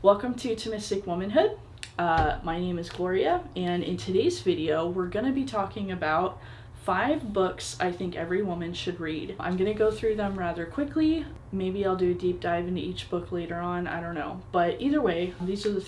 Welcome to Thomistic Womanhood. My name is Gloria, and in today's video, we're going to be talking about 5 books I think every woman should read. I'm going to go through them rather quickly. Maybe I'll do a deep dive into each book later on, I don't know. But either way, these are the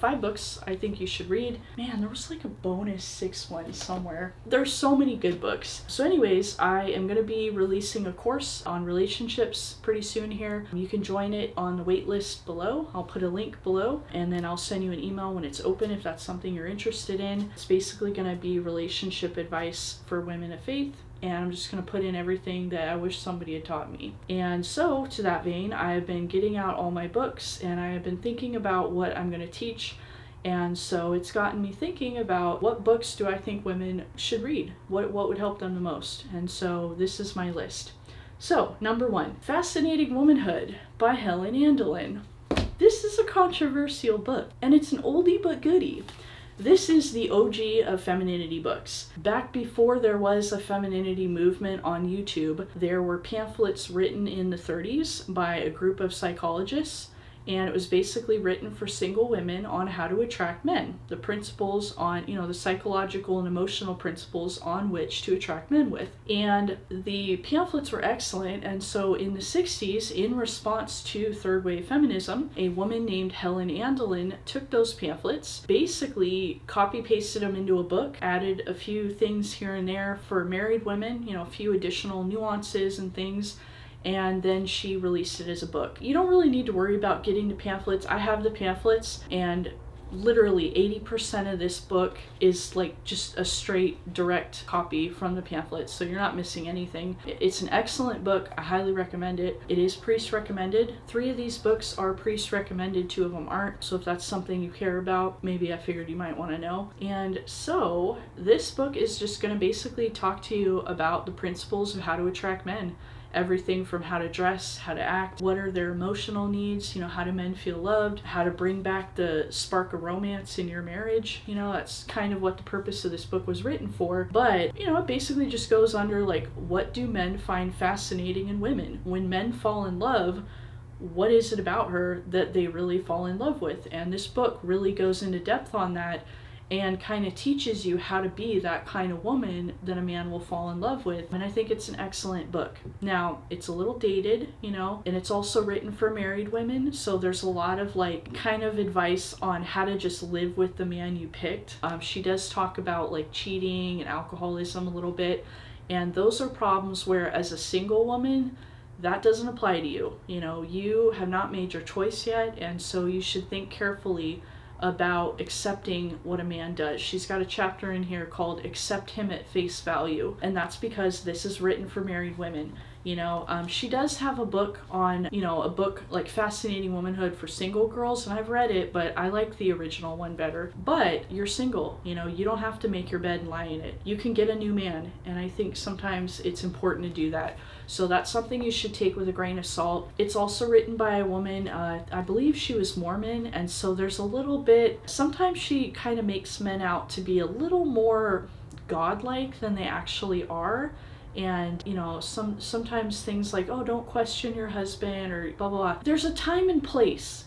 5 books I think you should read. Man, there was like a bonus 6 one somewhere. There's so many good books. So anyways, I am going to be releasing a course on relationships pretty soon here. You can join it on the waitlist below. I'll put a link below, and then I'll send you an email when it's open if that's something you're interested in. It's basically going to be relationship advice for women of faith. And I'm just going to put in everything that I wish somebody had taught me. And so, to that vein, I have been getting out all my books, and I have been thinking about what I'm going to teach. And so it's gotten me thinking about what books do I think women should read? What would help them the most? And so this is my list. So, number 1, Fascinating Womanhood by Helen Andelin. This is a controversial book, and it's an oldie but goodie. This is the OG of femininity books. Back before there was a femininity movement on YouTube, there were pamphlets written in the 30s by a group of psychologists, and it was basically written for single women on how to attract men. The principles on, the psychological and emotional principles on which to attract men with. And the pamphlets were excellent, and so in the 60s, in response to third wave feminism, a woman named Helen Andelin took those pamphlets, basically copy-pasted them into a book, added a few things here and there for married women, a few additional nuances and things, and then she released it as a book. You don't really need to worry about getting the pamphlets. I have the pamphlets, and literally 80% of this book is like just a straight direct copy from the pamphlets, so you're not missing anything. It's an excellent book. I highly recommend it. It is priest recommended. 3 of these books are priest recommended, 2 of them aren't, so if that's something you care about, maybe I figured you might want to know. And so this book is just going to basically talk to you about the principles of how to attract men. Everything from how to dress, how to act, what are their emotional needs, how do men feel loved, how to bring back the spark of romance in your marriage. That's kind of what the purpose of this book was written for. But, it basically just goes under like, what do men find fascinating in women? When men fall in love, what is it about her that they really fall in love with? And this book really goes into depth on that and kind of teaches you how to be that kind of woman that a man will fall in love with. And I think it's an excellent book. Now, it's a little dated, and it's also written for married women, so there's a lot of kind of advice on how to just live with the man you picked. She does talk about cheating and alcoholism a little bit, and those are problems where as a single woman, that doesn't apply to you. You have not made your choice yet, and so you should think carefully about accepting what a man does. She's got a chapter in here called Accept Him at Face Value, and that's because this is written for married women. She does have a book on, a book like Fascinating Womanhood for single girls, and I've read it, but I like the original one better. But you're single, you don't have to make your bed and lie in it. You can get a new man, and I think sometimes it's important to do that. So that's something you should take with a grain of salt. It's also written by a woman, I believe she was Mormon, and so there's a little bit, sometimes she kind of makes men out to be a little more godlike than they actually are. And, sometimes things like, oh, don't question your husband or blah, blah, blah. There's a time and place,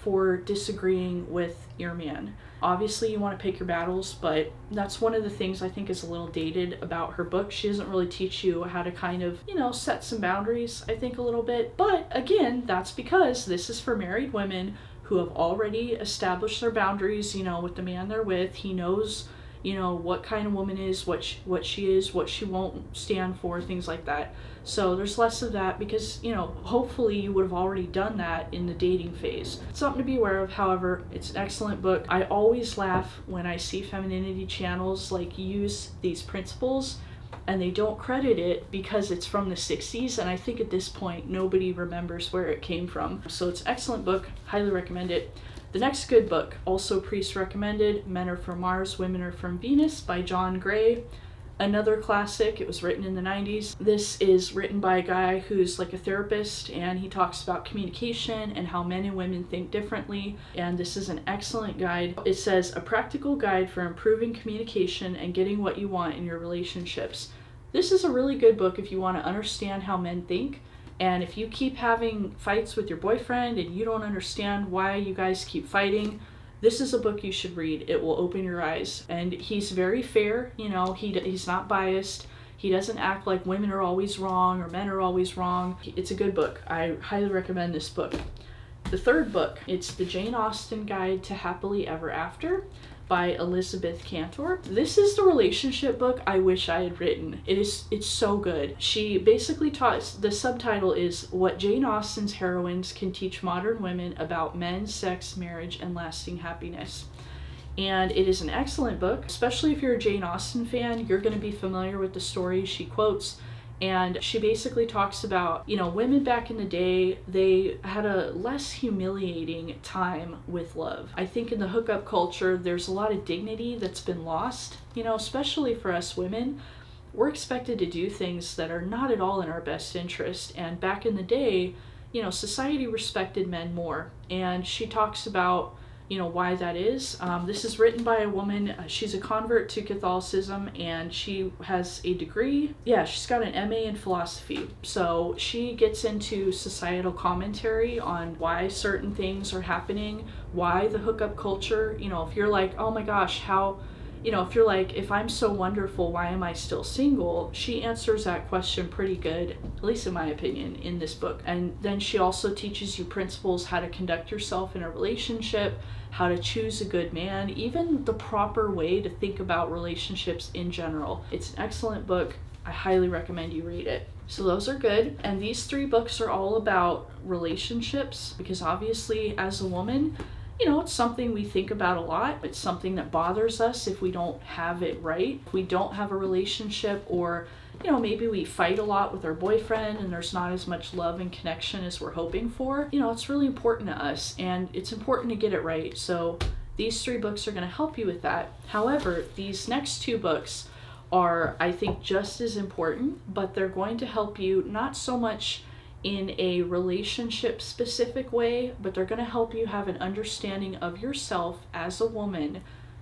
for disagreeing with your man. Obviously, you want to pick your battles, but that's one of the things I think is a little dated about her book. She doesn't really teach you how to kind of, set some boundaries, I think, a little bit. But again, that's because this is for married women who have already established their boundaries, with the man they're with. He knows what kind of woman is, what she is, what she won't stand for, things like that. So there's less of that because, hopefully you would have already done that in the dating phase. Something to be aware of. However, it's an excellent book. I always laugh when I see femininity channels use these principles and they don't credit it because it's from the 60s, and I think at this point nobody remembers where it came from. So it's an excellent book. Highly recommend it. The next good book, also priest recommended, Men Are From Mars, Women Are From Venus by John Gray. Another classic. It was written in the 90s. This is written by a guy who's a therapist, and he talks about communication and how men and women think differently. And this is an excellent guide. It says, a practical guide for improving communication and getting what you want in your relationships. This is a really good book if you want to understand how men think And if you keep having fights with your boyfriend and you don't understand why you guys keep fighting, this is a book you should read. It will open your eyes. And he's very fair, he's not biased. He doesn't act like women are always wrong or men are always wrong. It's a good book. I highly recommend this book. The third book, it's the Jane Austen Guide to Happily Ever After by Elizabeth Cantor. This is the relationship book I wish I had written. It's so good. She basically taught, the subtitle is What Jane Austen's Heroines Can Teach Modern Women About Men, Sex, Marriage, and Lasting Happiness. And it is an excellent book, especially if you're a Jane Austen fan. You're going to be familiar with the stories she quotes. And she basically talks about, women back in the day, they had a less humiliating time with love. I think in the hookup culture, there's a lot of dignity that's been lost, especially for us women. We're expected to do things that are not at all in our best interest. And back in the day, society respected men more. And she talks about why that is. This is written by a woman. She's a convert to Catholicism and she has a degree. Yeah, she's got an MA in philosophy. So she gets into societal commentary on why certain things are happening, why the hookup culture, if you're like, oh my gosh, if you're like, if I'm so wonderful, why am I still single? She answers that question pretty good, at least in my opinion, in this book. And then she also teaches you principles how to conduct yourself in a relationship, how to choose a good man, even the proper way to think about relationships in general. It's an excellent book. I highly recommend you read it. So those are good. And these 3 books are all about relationships because obviously as a woman, it's something we think about a lot. It's something that bothers us if we don't have it right. If we don't have a relationship or, maybe we fight a lot with our boyfriend and there's not as much love and connection as we're hoping for, it's really important to us and it's important to get it right. So these 3 books are going to help you with that. However, these next 2 books are, I think, just as important, but they're going to help you not so much in a relationship specific way, but they're going to help you have an understanding of yourself as a woman.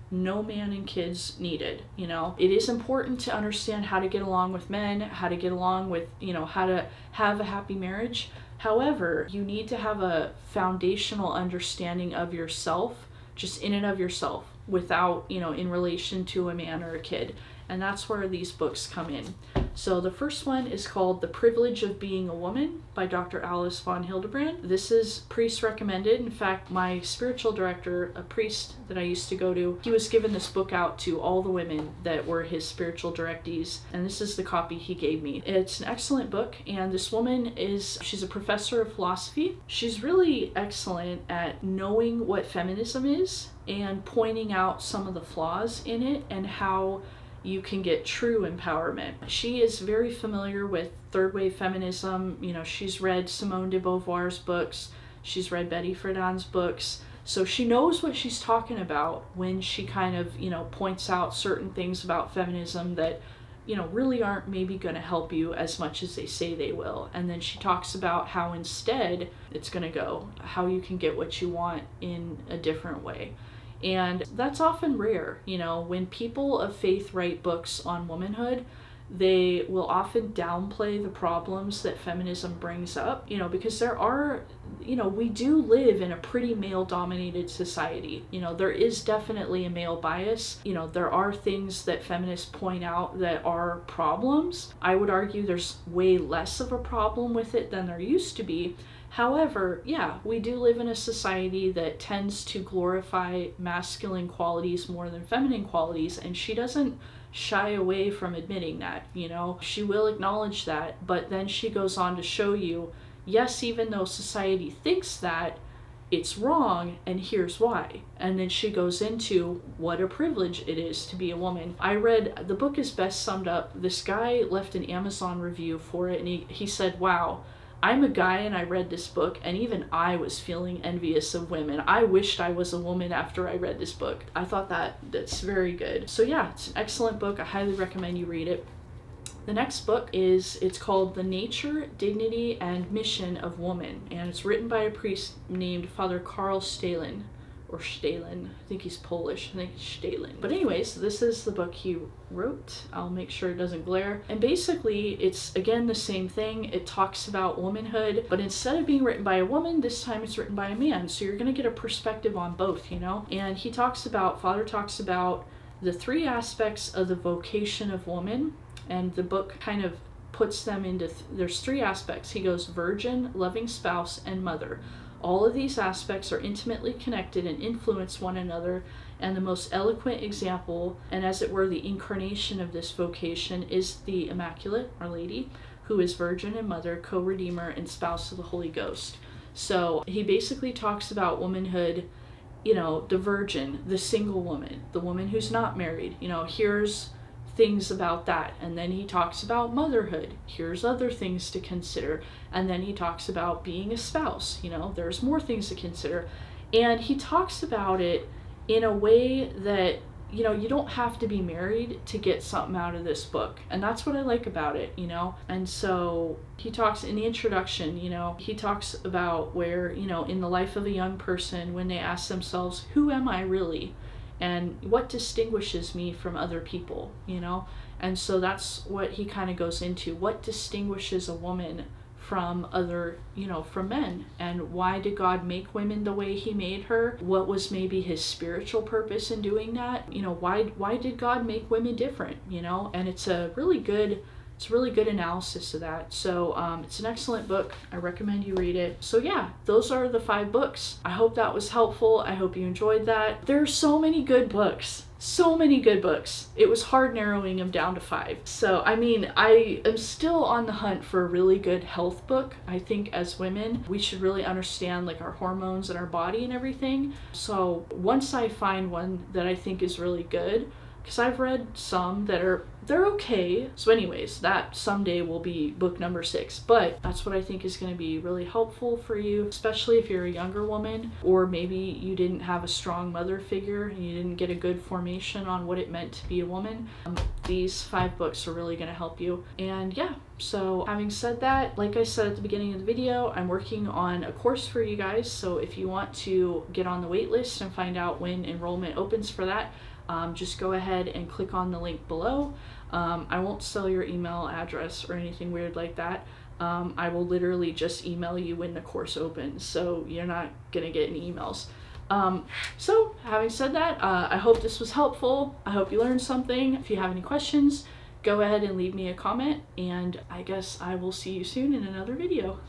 No man and kids needed. It is important to understand how to get along with men, how to get along with, how to have a happy marriage. However, you need to have a foundational understanding of yourself, just in and of yourself, without, in relation to a man or a kid. And that's where these books come in. So the first one is called The Privilege of Being a Woman by Dr. Alice von Hildebrand. This is priest recommended. In fact, my spiritual director, a priest that I used to go to, he was given this book out to all the women that were his spiritual directees. And this is the copy he gave me. It's an excellent book. And this woman she's a professor of philosophy. She's really excellent at knowing what feminism is and pointing out some of the flaws in it and how you can get true empowerment. She is very familiar with third wave feminism. She's read Simone de Beauvoir's books. She's read Betty Friedan's books. So she knows what she's talking about when she kind of, points out certain things about feminism that, really aren't maybe going to help you as much as they say they will. And then she talks about how instead it's going to go, how you can get what you want in a different way. And that's often rare. When people of faith write books on womanhood, they will often downplay the problems that feminism brings up, because there are, we do live in a pretty male-dominated society. There is definitely a male bias. There are things that feminists point out that are problems. I would argue there's way less of a problem with it than there used to be. However, yeah, we do live in a society that tends to glorify masculine qualities more than feminine qualities, and she doesn't shy away from admitting that, She will acknowledge that, but then she goes on to show you, yes, even though society thinks that, it's wrong, and here's why. And then she goes into what a privilege it is to be a woman. The book is best summed up. This guy left an Amazon review for it, and he said, wow, I'm a guy and I read this book and even I was feeling envious of women. I wished I was a woman after I read this book. I thought that's very good. So yeah, it's an excellent book. I highly recommend you read it. The next book it's called The Nature, Dignity, and Mission of Woman, and it's written by a priest named Father Carl Stalin, or Stalen. I think he's Polish. I think it's Stalen. But anyways, this is the book he wrote. I'll make sure it doesn't glare. And basically, it's again the same thing. It talks about womanhood, but instead of being written by a woman, this time it's written by a man. So you're going to get a perspective on both, you know? And Father talks about the three aspects of the vocation of woman, and the book kind of puts them into, there's three aspects. He goes virgin, loving spouse, and mother. All of these aspects are intimately connected and influence one another, and the most eloquent example, and as it were the incarnation of this vocation, is the Immaculate, Our Lady, who is virgin and mother, co-redeemer, and spouse of the Holy Ghost. So he basically talks about womanhood, you know, the virgin, the single woman, the woman who's not married, you know, here's things about that. And then he talks about motherhood. Here's other things to consider. And then he talks about being a spouse. You know, there's more things to consider. And he talks about it in a way that, you know, you don't have to be married to get something out of this book. And that's what I like about it, you know. And so he talks in the introduction, you know, he talks about where, you know, in the life of a young person, when they ask themselves, who am I really? And what distinguishes me from other people, you know? And so that's what he kind of goes into. What distinguishes a woman from other, you know, from men? And why did God make women the way he made her? What was maybe his spiritual purpose in doing that? You know, why did God make women different, you know? And it's a really good analysis of that. So it's an excellent book. I recommend you read it. So yeah, those are the 5 books. I hope that was helpful. I hope you enjoyed that. There are so many good books. So many good books. It was hard narrowing them down to 5. So, I mean, I am still on the hunt for a really good health book. I think as women, we should really understand like our hormones and our body and everything. So once I find one that I think is really good, because I've read some that they're okay. So anyways, that someday will be book number 6. But that's what I think is going to be really helpful for you, especially if you're a younger woman, or maybe you didn't have a strong mother figure and you didn't get a good formation on what it meant to be a woman. These 5 books are really going to help you. And yeah, so having said that, like I said at the beginning of the video, I'm working on a course for you guys. So if you want to get on the wait list and find out when enrollment opens for that, just go ahead and click on the link below. I won't sell your email address or anything weird like that. I will literally just email you when the course opens, so you're not gonna get any emails. So having said that, I hope this was helpful. I hope you learned something. If you have any questions, go ahead and leave me a comment, and I guess I will see you soon in another video.